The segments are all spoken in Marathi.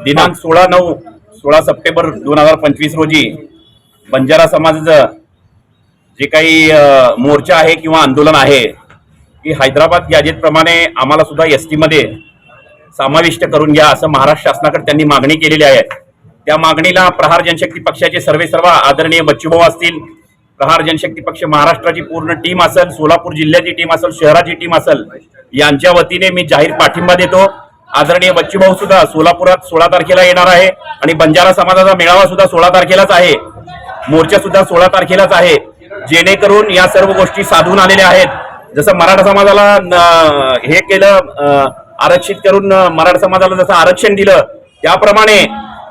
दिनांक 16 सप्टेंबर 2025 रोजी बंजारा समाजाचं जे काही मोर्चा आहे किंवा आंदोलन आहे की हैदराबाद गॅजेट प्रमाणे आम्हाला सुद्धा एसटी मध्ये समाविष्ट करून घ्या असं महाराष्ट्र शासनाकडे त्यांनी मागणी केलेली आहे। त्या मागणीला प्रहार जनशक्ती पक्षाचे सर्व आदरणीय बच्चूभाऊ असतील, प्रहार जनशक्ती पक्ष महाराष्ट्राची पूर्ण टीम असेल, सोलापूर जिल्ह्याची टीम असेल, शहराची टीम असेल, यांच्या वतीने मी जाहीर पाठिंबा देतो। आदरणीय बच्चूभाऊ सुद्धा सोलापुरात 16 तारखेला येणार आहे आणि बंजारा समाजाचा मेळावा सुद्धा 16 तारखेलाच आहे, मोर्चा सुद्धा 16 तारखेलाच आहे, जेणेकरून या सर्व गोष्टी साधून आलेल्या आहेत। जसं मराठा समाजाला हे केलं, आरक्षित करून मराठा समाजाला जसं आरक्षण दिलं, त्याप्रमाणे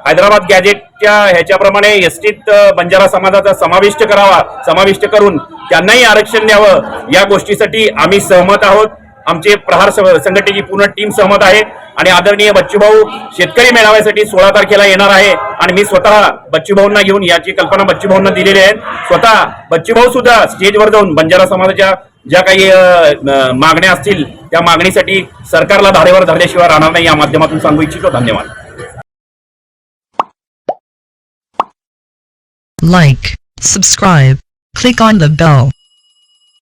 हैदराबाद गॅजेटच्या ह्याच्याप्रमाणे एसटीत बंजारा समाजाचा समाविष्ट करून त्यांनाही आरक्षण द्यावं, या गोष्टीसाठी आम्ही सहमत आहोत। आमचे प्रहार संघटनेची पूर्ण टीम सहमत आहे आणि आदरणीय बच्चूभाऊ शेतकरी मेळाव्यासाठी 16 तारखेला येणार आहे आणि मी स्वतः बच्चूभाऊंना घेऊन, याची कल्पना बच्चूभाऊंना दिलेली आहे, स्वतः बच्चूभाऊ सुद्धा स्टेजवर जाऊन बंजारा समाजाच्या ज्या काही मागण्या असतील त्या मागणीसाठी सरकारला धारेवर धरल्याशिवाय राहणार नाही, या माध्यमातून सांगू इच्छितो। धन्यवाद। Like, subscribe, click on the bell.